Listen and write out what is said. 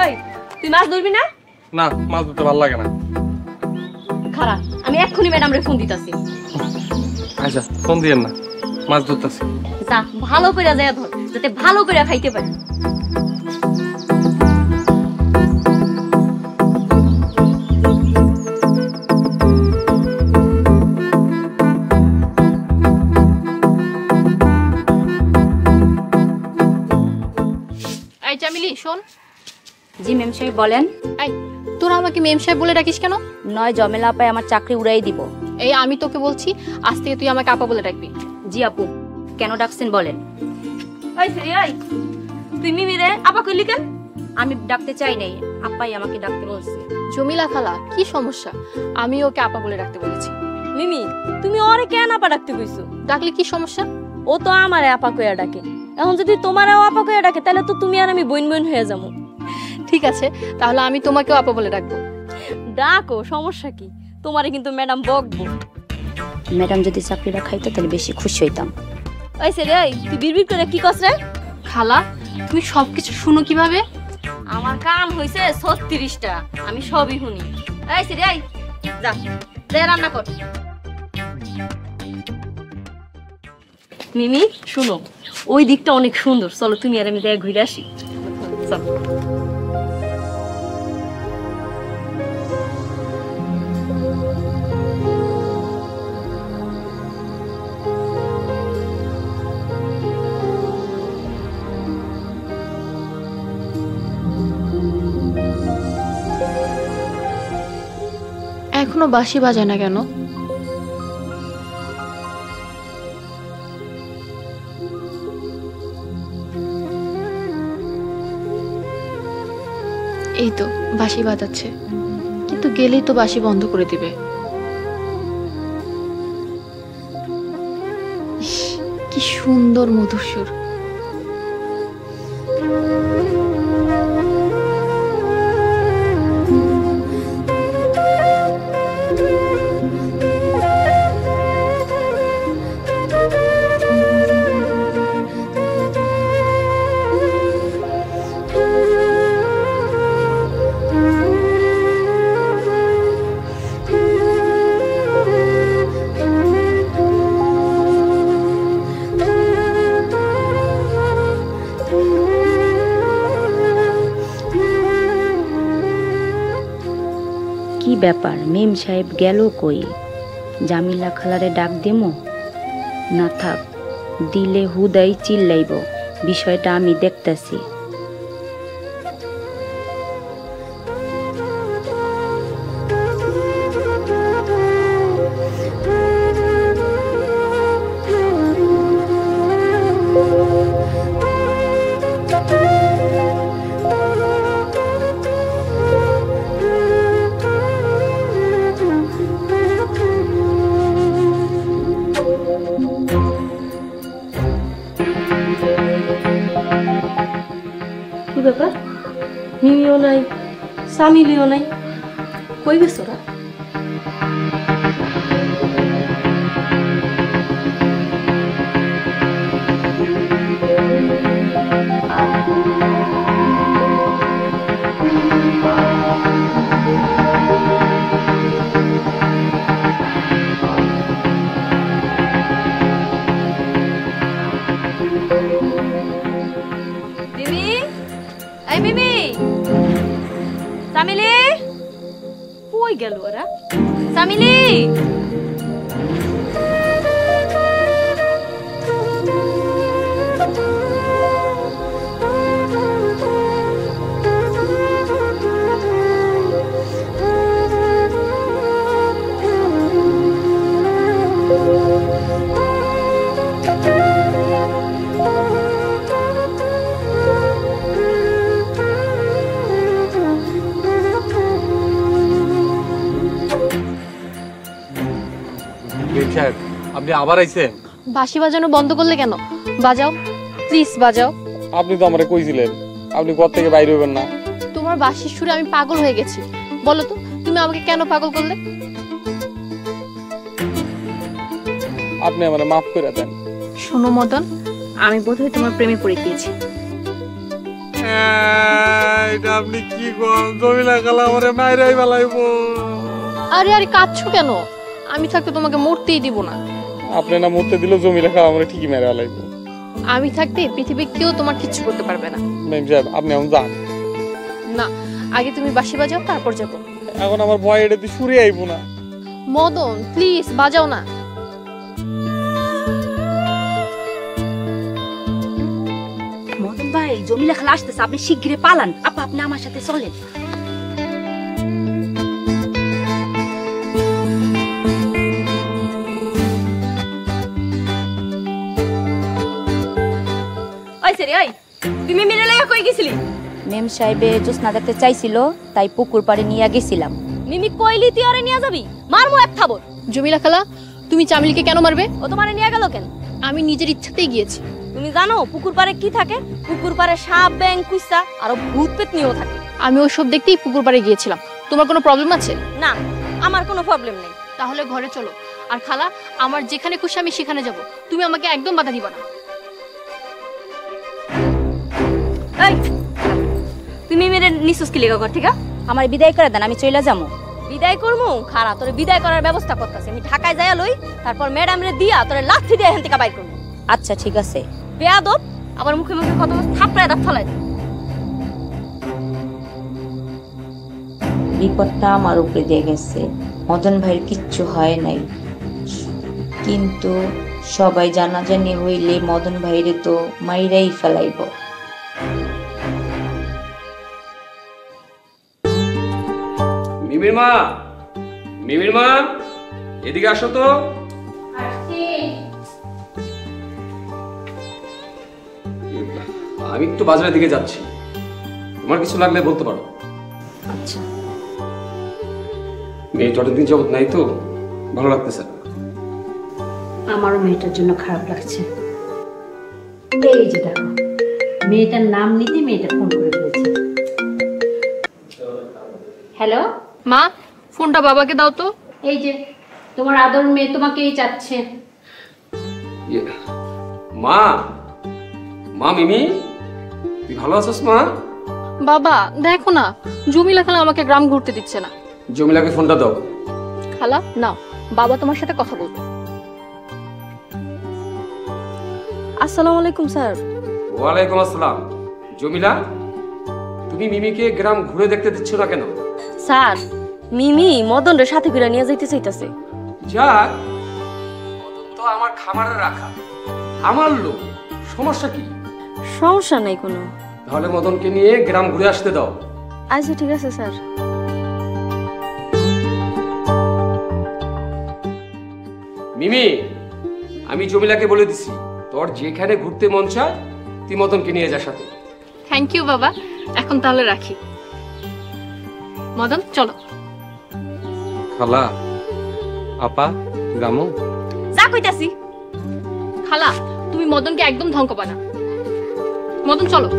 ওই তুই মাছ ধরবি না? না, মাছ ধরতে ভালো লাগে না। খারাপ, আমি এক্ষুনি ম্যাডামরে ফোন দিতাছি। আচ্ছা, ফোন দিয়েন না, মাছ ধরতেছি। যা, ভালো করে যায় ধর, যাতে ভালো করে খাইতে পারি। এই চামিলি শোন। জি ম্যাম সাহেব বলেন। এই তোরা আমাকে মেম সাহেব বলে ডাকিস কেন? নয় জমেলা পায় আমার চাকরি উড়াই দিব। এই আমি তোকে বলছি আজ থেকে তুই আমাকে আপা বলে ডাকবি। জি আপু, কেন ডাকছেন বলেন। ওই শ্রী, ওই তুই মিমিরে আপা কইলি কেন? আমি ডাকতে চাই নাই, আপাই আমাকে ডাকতে বলছে। জমিলা খালা কি সমস্যা? আমি ওকে আপা বলে ডাকতে বলেছি। মিমি, তুমি ওরে কেন আপা ডাকতে কইছো? ডাকলে কি সমস্যা? ও তো আমারে আপা কইয়া ডাকে। এখন যদি তোমারও আপা কইয়া ডাকে তাহলে তো তুমি আর আমি বোন বোন হয়ে যাবো। ঠিক আছে, তাহলে আমি তোমাকেও আপা বলে ডাকবো। ডাকো, সমস্যা কি? তোমারে কিন্তু ম্যাডাম বকবো। ম্যাডাম যদি চাকরিটা খাইতো তাহলে বেশি খুশি হইতাম। ওই সে রে, তুই বিড়বিড় করে কি করছ রে? খালা তুমি সবকিছু শুনো কিভাবে? আমার কান হইছে 36টা, আমি সবই শুনি। এই সে রে, যা যা রান্না কর। মিমি শুনো, ওই দিকটা অনেক সুন্দর, চলো তুমি আর আমি যাই ঘুরে আসি। চলো। এখনো বাঁশি বাজায় না কেন? এই তো বাঁশি বাজাচ্ছে, কিন্তু গেলেই তো বাঁশি বন্ধ করে দিবে। ইস, কি সুন্দর মধুর সুর। কি ব্যাপার, মেম সাহেব গেল কই? জামিলা খালারে ডাক দেমো? না থাক, দিলে হুদাই চিল্লাইব। বিষয়টা আমি দেখতাছি। কি ব্যাপার? মিমিও নাই, সামিলিও নাই, কই গেছ ওরা? মিমি, এই মিমি, সামিলি, কই গেল ওরা? সামিলি, আপনি আবার আইছেন? বাঁশি বাজানো বন্ধ করলে কেন? বাজাও প্লিজ, বাজাও। আপনি তো আমারে কইছিলেন আপনি ঘর থেকে বাইরে হইবেন না। তোমার বাঁশির সুরে আমি পাগল হয়ে গেছি। বলো তো তুমি আমাকে কেন পাগল করলে? আপনি আমারে মাফ করে দেন। শোনো মদন, আমি বোধহয় তোমার প্রেমে পড়ে গিয়েছি। এটা আপনি কি কোন? জমিলা খালা আমারে মাইরাই ফেলাইবো। আরে আরে কাঁদছো কেন? আমি থাকতে তোমাকে মরতেই দিব না। আপনি না মরতে দিল, জমিলা খালা আমারে ঠিকই মেরে ফেলাইবো। আমি থাকতে পৃথিবীর কেউ তোমার কিচ্ছু করতে পারবে না। মেম সাহেব আপনি এখন যান। না, আগে তুমি বাঁশি বাজাও, তারপর যাব। এখন আমার ভয় এটাতে সুরে আইবো না। মদন প্লিজ বাজাও না। মদন ভাই, জমিলা খালা আসতেছে, আপনি শিগগিরই পালান। আপা, আপনি আমার সাথে চলেন। ওই সেরি ওই, তুমি মেরে লাগা কই গেছিলি? মেম সাহেবে জোসনা দেখতে চাইছিল, তাই পুকুর পাড়ে নিয়ে গেছিলাম। মিমি কইলি তুই ওরে নিয়ে যাবি? মারমু এক থাবর। জমিলা খালা, তুমি চামেলিকে কেন মারবে? ও তোমারে নিয়ে গেল কেন? আমি নিজের ইচ্ছাতেই গিয়েছি। তুমি জানো পুকুর পাড়ে কি থাকে? পুকুর পাড়ে সাপ, ব্যাং, কুইসা আর ভূত পেতনিও থাকে। আমি ওই সব দেখতেই পুকুর পাড়ে গিয়েছিলাম। তোমার কোনো প্রবলেম আছে? না, আমার কোনো প্রবলেম নেই। তাহলে ঘরে চলো। আর খালা, আমার যেখানে খুশি আমি সেখানে যাব, তুমি আমাকে একদম বাধা দিবা না। এই তুমি মেরে নিছুস কি লেগা কর, ঠিক আছে? আমার বিদায় করে দেন, আমি চলে যাবো। বিদায় করমু? খারা তোরে বিদায় করার ব্যবস্থা করতেছি। আমি ঢাকায় যাইয়া লই, তারপর ম্যাডাম রে দিয়া তোরে লাথি দিয়ে এখান থেকে বাইর করবো। আচ্ছা ঠিক আছে। বেয়াদব, আবার মুখে মুখে কত থাপড়ায় দাঁত ফলাই। বিপদটা আমার উপরে দিয়ে গেছে। মদন ভাইয়ের কিচ্ছু হয় নাই, কিন্তু সবাই জানাজানি হইলে মদন ভাইরে তো মাইরাই ফেলাইব। মিমির মা, মিমির মা, এদিকে আসো তো। আমি একটু বাজারের দিকে যাচ্ছি, তোমার কিছু লাগলে বলতে পারো। আচ্ছা। মেয়েটা অনেকদিন যাবত নাই তো, ভালো লাগতেছে না। আমারও মেয়েটার জন্য খারাপ লাগছে। এই যে দেখো, মেয়েটার নাম নিতে মেয়েটা ফোন করে ফেলেছে। হ্যালো মা, ফোনটা বাবাকে দাও তো। এই যে তোমার আদর মেয়ে তোমাকেই চাচ্ছে। মা, মা মিমি, তুই ভালো আছিস মা? বাবা দেখো না, জমিলা খালা আমাকে গ্রাম ঘুরতে দিচ্ছে না। জমিলাকে ফোনটা দাও। খালা নাও, বাবা তোমার সাথে কথা বলবে। আসসালামু আলাইকুম স্যার। ওয়ালাইকুম আসসালাম। জমিলা, তুমি মিমিকে গ্রাম ঘুরে দেখতে দিচ্ছ না কেন? স্যার, মিমি মদন রে সাথে করে নিয়ে যাইতে চাইতাছে। যাক, তো আমার খামারে রাখা, আমার লোক, সমস্যা কি? সমস্যা নেই কোনো। তাহলে মদনকে নিয়ে গ্রাম ঘুরে আসতে দাও। আচ্ছা ঠিক আছে স্যার। মিমি, আমি জমিলাকে বলে দিছি, তোর যেখানে ঘুরতে মন চায় তুই মদনকে নিয়ে যা সাথে। থ্যাংক ইউ বাবা, এখন তাহলে রাখি। মদন চলো। খালা, আপা, গামু। যা কইতাছি। খালা, তুমি মদনকে একদম ধমকাবা না। মদন চলো।